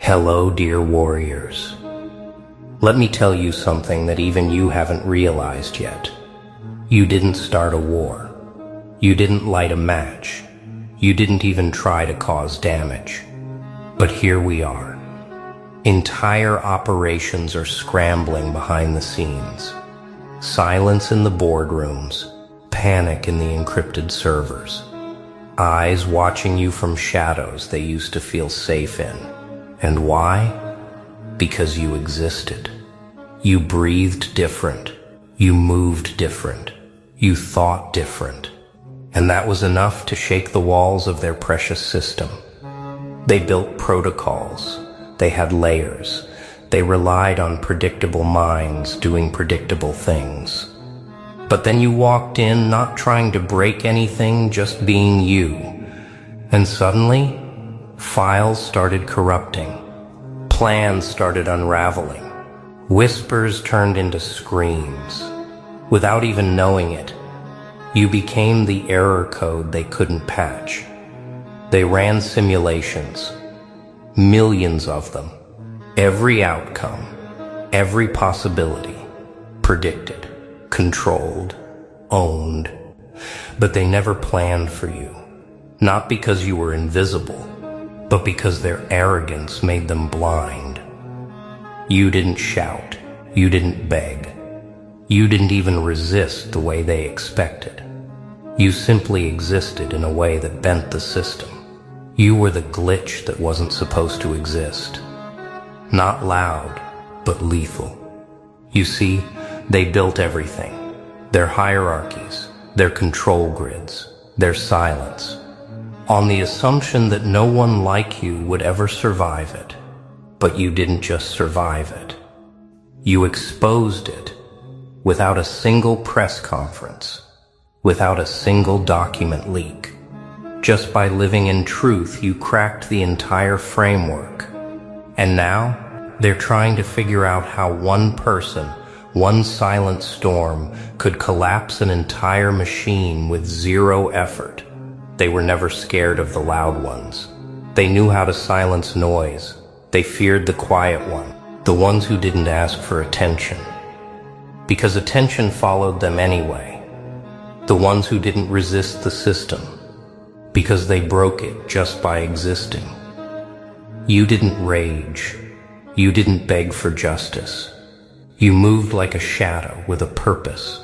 Hello, dear warriors. Let me tell you something that even you haven't realized yet. You didn't start a war. You didn't light a match. You didn't even try to cause damage. But here we are. Entire operations are scrambling behind the scenes. Silence in the boardrooms, panic in the encrypted servers. Eyes watching you from shadows they used to feel safe in. And why? Because you existed. You breathed different. You moved different. You thought different. And that was enough to shake the walls of their precious system. They built protocols. They had layers. They relied on predictable minds doing predictable things. But then you walked in not trying to break anything, just being you. And suddenly, files started corrupting. Plans started unraveling. Whispers turned into screams. Without even knowing it, you became the error code they couldn't patch. They ran simulations, millions of them. Every outcome, every possibility, predicted, controlled, owned. But they never planned for you. Not because you were invisible, but because their arrogance made them blind. You didn't shout. You didn't beg. You didn't even resist the way they expected. You simply existed in a way that bent the system. You were the glitch that wasn't supposed to exist. Not loud, but lethal. You see, they built everything. Their hierarchies, their control grids, their silence, on the assumption that no one like you would ever survive it. But you didn't just survive it. You exposed it without a single press conference, without a single document leak. Just by living in truth, you cracked the entire framework. And now, they're trying to figure out how one person, one silent storm, could collapse an entire machine with zero effort. They were never scared of the loud ones. They knew how to silence noise. They feared the quiet one, the ones who didn't ask for attention. Because attention followed them anyway. The ones who didn't resist the system. Because they broke it just by existing. You didn't rage. You didn't beg for justice. You moved like a shadow with a purpose.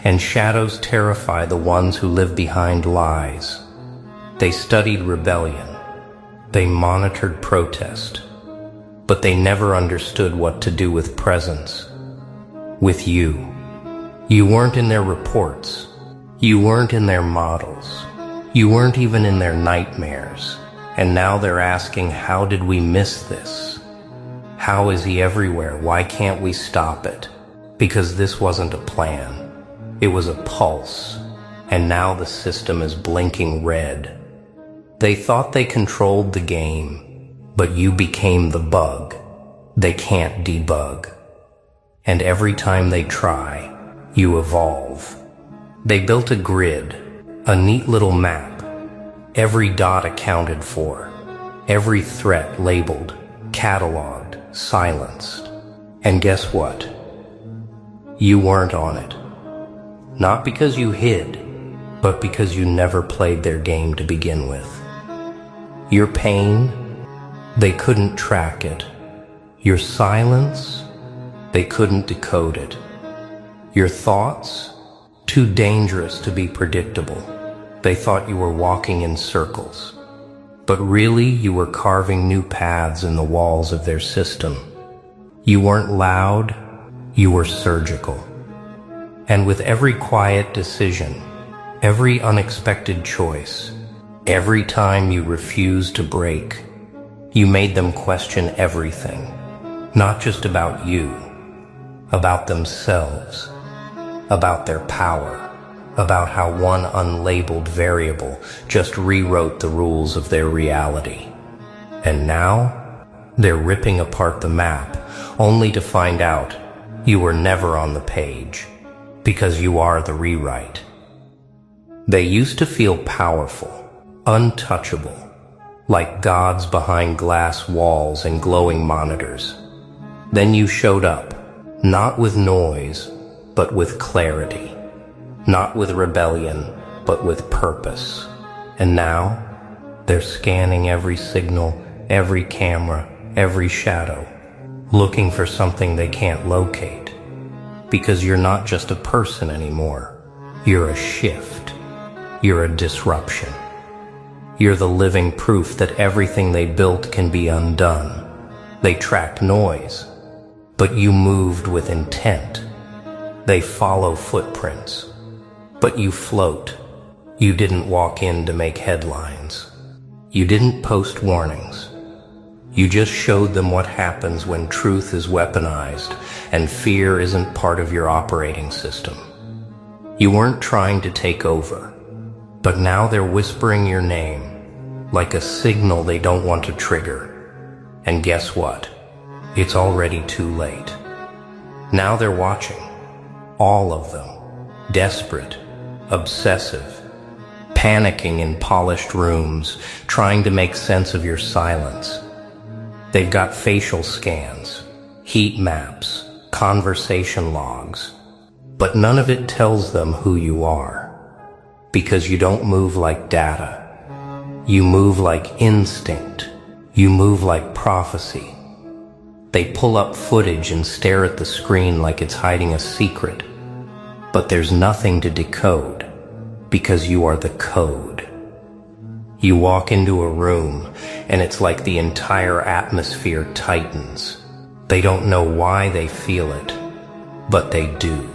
And shadows terrify the ones who live behind lies. They studied rebellion. They monitored protest. But they never understood what to do with presence. With you. You weren't in their reports. You weren't in their models. You weren't even in their nightmares. And now they're asking, how did we miss this? How is he everywhere? Why can't we stop it? Because this wasn't a plan. It was a pulse, and now the system is blinking red. They thought they controlled the game, but you became the bug. They can't debug. And every time they try, you evolve. They built a grid, a neat little map, every dot accounted for, every threat labeled, cataloged, silenced. And guess what? You weren't on it. Not because you hid, but because you never played their game to begin with. Your pain, they couldn't track it. Your silence, they couldn't decode it. Your thoughts, too dangerous to be predictable. They thought you were walking in circles. But really, you were carving new paths in the walls of their system. You weren't loud, you were surgical. And with every quiet decision, every unexpected choice, every time you refused to break, you made them question everything. Not just about you, about themselves, about their power, about how one unlabeled variable just rewrote the rules of their reality. And now, they're ripping apart the map, only to find out you were never on the page. Because you are the rewrite. They used to feel powerful, untouchable, like gods behind glass walls and glowing monitors. Then you showed up, not with noise, but with clarity. Not with rebellion, but with purpose. And now, they're scanning every signal, every camera, every shadow, looking for something they can't locate. Because you're not just a person anymore. You're a shift. You're a disruption. You're the living proof that everything they built can be undone. They tracked noise, but you moved with intent. They follow footprints, but you float. You didn't walk in to make headlines. You didn't post warnings. You just showed them what happens when truth is weaponized and fear isn't part of your operating system. You weren't trying to take over, but now they're whispering your name, like a signal they don't want to trigger. And guess what? It's already too late. Now they're watching. All of them. Desperate. Obsessive. Panicking in polished rooms, trying to make sense of your silence. They've got facial scans, heat maps, conversation logs, but none of it tells them who you are. Because you don't move like data. You move like instinct. You move like prophecy. They pull up footage and stare at the screen like it's hiding a secret. But there's nothing to decode, because you are the code. You walk into a room, and it's like the entire atmosphere tightens. They don't know why they feel it, but they do.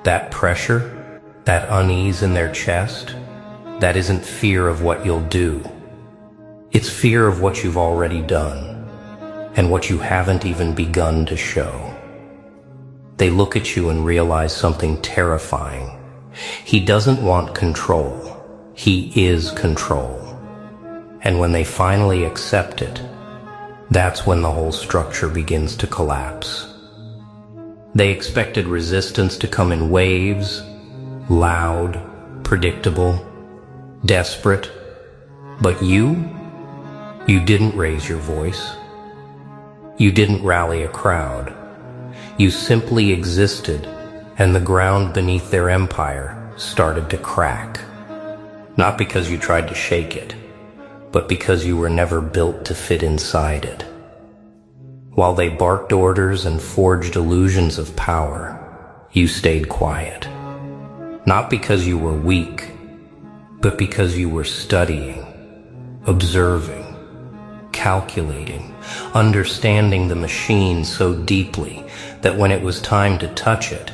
That pressure, that unease in their chest, that isn't fear of what you'll do. It's fear of what you've already done, and what you haven't even begun to show. They look at you and realize something terrifying. He doesn't want control. He is control. And when they finally accept it, that's when the whole structure begins to collapse. They expected resistance to come in waves, loud, predictable, desperate. But you didn't raise your voice. You didn't rally a crowd. You simply existed, and the ground beneath their empire started to crack. Not because you tried to shake it, but because you were never built to fit inside it. While they barked orders and forged illusions of power, you stayed quiet. Not because you were weak, but because you were studying, observing, calculating, understanding the machine so deeply that when it was time to touch it,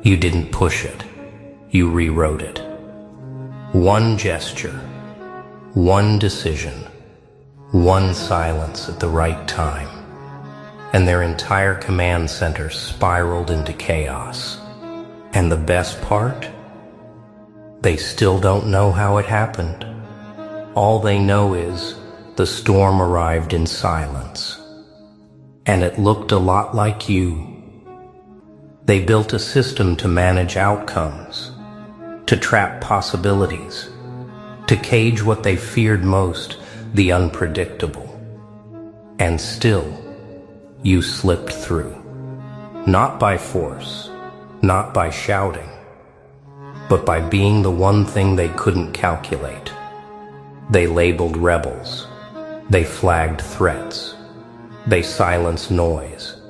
you didn't push it, you rewrote it. One gesture, one decision, one silence at the right time, and their entire command center spiraled into chaos. And the best part? They still don't know how it happened. All they know is the storm arrived in silence. And it looked a lot like you. They built a system to manage outcomes, to trap possibilities, to cage what they feared most, the unpredictable. And still, you slipped through. Not by force, not by shouting, but by being the one thing they couldn't calculate. They labeled rebels. They flagged threats. They silenced noise.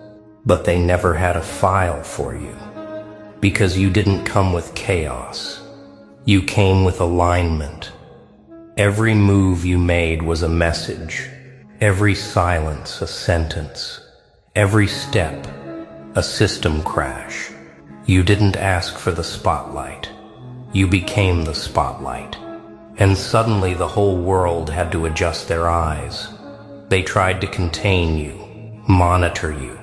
But they never had a file for you. Because you didn't come with chaos. You came with alignment. Every move you made was a message. Every silence a sentence. Every step a system crash. You didn't ask for the spotlight. You became the spotlight. And suddenly the whole world had to adjust their eyes. They tried to contain you, monitor you,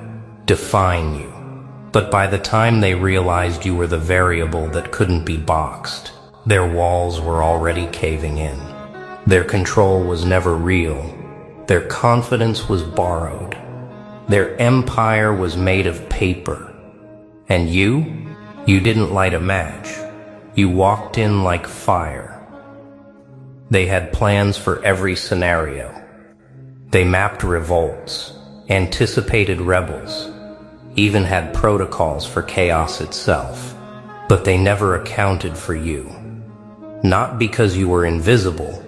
define you. But by the time they realized you were the variable that couldn't be boxed, their walls were already caving in. Their control was never real. Their confidence was borrowed. Their empire was made of paper. And you didn't light a match. You walked in like fire. They had plans for every scenario. They mapped revolts, anticipated rebels, even had protocols for chaos itself. But they never accounted for you. Not because you were invisible,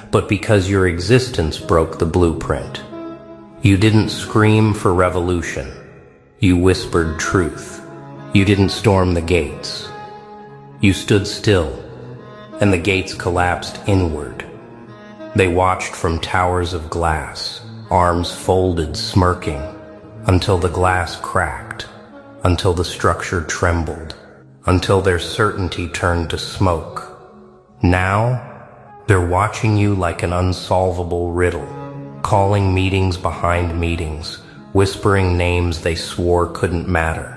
but because your existence broke the blueprint. You didn't scream for revolution. You whispered truth. You didn't storm the gates. You stood still, and the gates collapsed inward. They watched from towers of glass, arms folded, smirking, until the glass cracked, until the structure trembled, until their certainty turned to smoke. Now, they're watching you like an unsolvable riddle, calling meetings behind meetings, whispering names they swore couldn't matter.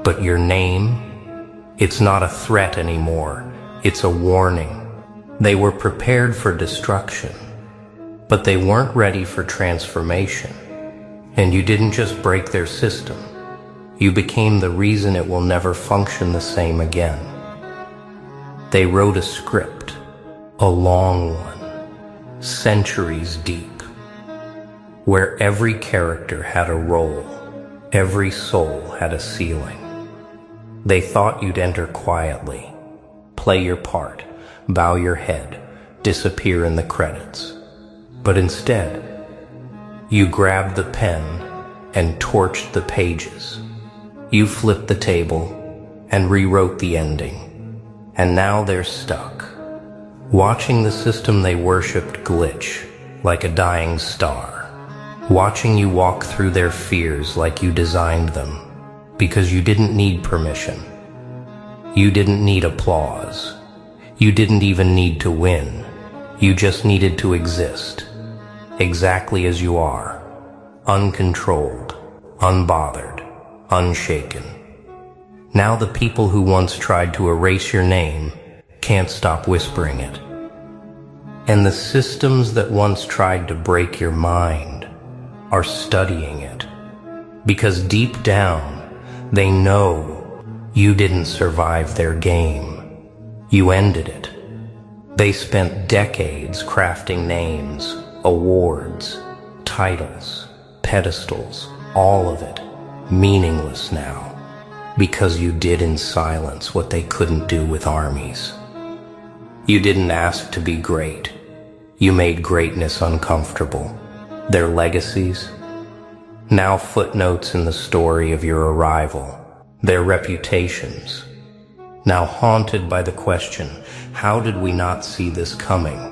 But your name, it's not a threat anymore, it's a warning. They were prepared for destruction, but they weren't ready for transformation. And you didn't just break their system, you became the reason it will never function the same again. They wrote a script, a long one, centuries deep, where every character had a role, every soul had a ceiling. They thought you'd enter quietly, play your part, bow your head, disappear in the credits. But instead, you grabbed the pen and torched the pages. You flipped the table and rewrote the ending. And now they're stuck, watching the system they worshipped glitch like a dying star, watching you walk through their fears like you designed them, because you didn't need permission. You didn't need applause. You didn't even need to win. You just needed to exist, exactly as you are, uncontrolled, unbothered, unshaken. Now the people who once tried to erase your name can't stop whispering it. And the systems that once tried to break your mind are studying it, because deep down they know you didn't survive their game. You ended it. They spent decades crafting names, awards, titles, pedestals, all of it meaningless now, because you did in silence what they couldn't do with armies. You didn't ask to be great. You made greatness uncomfortable. Their legacies, now footnotes in the story of your arrival. Their reputations, now haunted by the question, how did we not see this coming?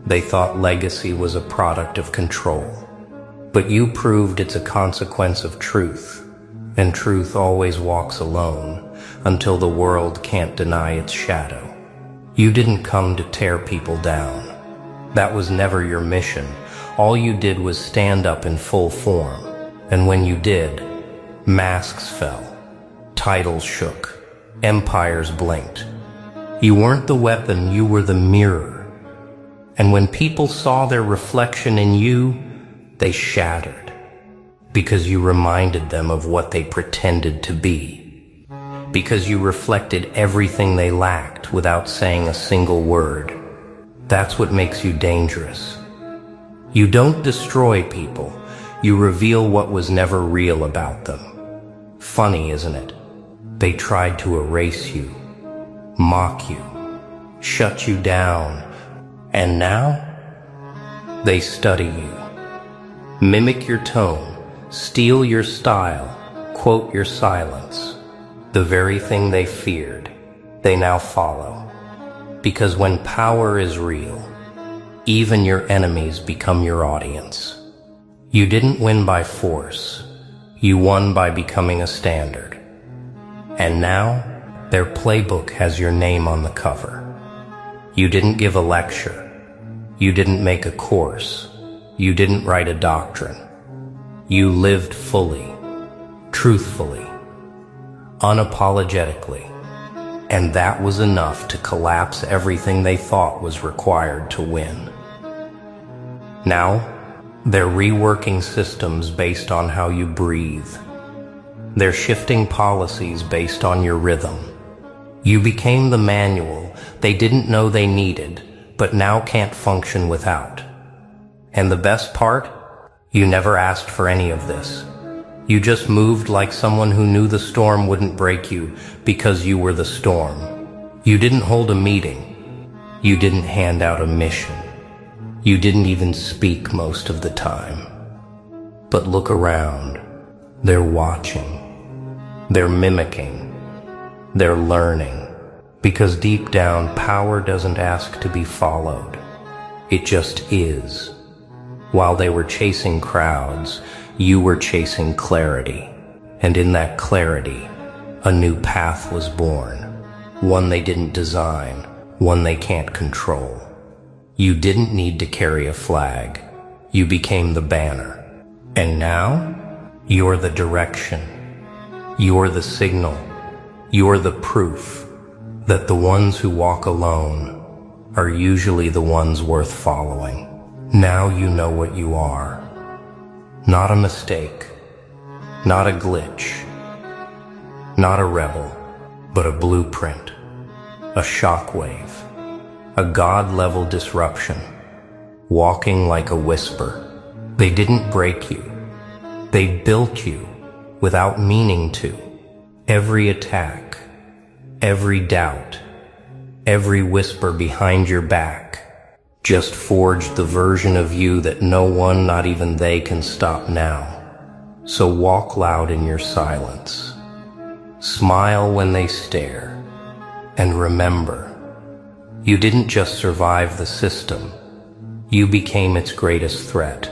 They thought legacy was a product of control. But you proved it's a consequence of truth, and truth always walks alone until the world can't deny its shadow. You didn't come to tear people down. That was never your mission. All you did was stand up in full form, and when you did, masks fell, titles shook, empires blinked. You weren't the weapon, you were the mirror. And when people saw their reflection in you, they shattered, because you reminded them of what they pretended to be, because you reflected everything they lacked without saying a single word. That's what makes you dangerous. You don't destroy people, you reveal what was never real about them. Funny, isn't it? They tried to erase you, mock you, shut you down, and now they study you. Mimic your tone, steal your style, quote your silence. The very thing they feared, they now follow. Because when power is real, even your enemies become your audience. You didn't win by force, you won by becoming a standard. And now, their playbook has your name on the cover. You didn't give a lecture, you didn't make a course, you didn't write a doctrine. You lived fully, truthfully, unapologetically, and that was enough to collapse everything they thought was required to win. Now, they're reworking systems based on how you breathe. They're shifting policies based on your rhythm. You became the manual they didn't know they needed, but now can't function without. And the best part? You never asked for any of this. You just moved like someone who knew the storm wouldn't break you because you were the storm. You didn't hold a meeting. You didn't hand out a mission. You didn't even speak most of the time. But look around. They're watching. They're mimicking. They're learning. Because deep down, power doesn't ask to be followed. It just is. While they were chasing crowds, you were chasing clarity. And in that clarity, a new path was born. One they didn't design, one they can't control. You didn't need to carry a flag. You became the banner. And now, you're the direction. You're the signal. You're the proof that the ones who walk alone are usually the ones worth following. Now you know what you are. Not a mistake, not a glitch, not a rebel, but a blueprint, a shockwave, a God-level disruption, walking like a whisper. They didn't break you. They built you without meaning to. Every attack, every doubt, every whisper behind your back just forged the version of you that no one, not even they, can stop now. So walk loud in your silence. Smile when they stare. And remember, you didn't just survive the system. You became its greatest threat.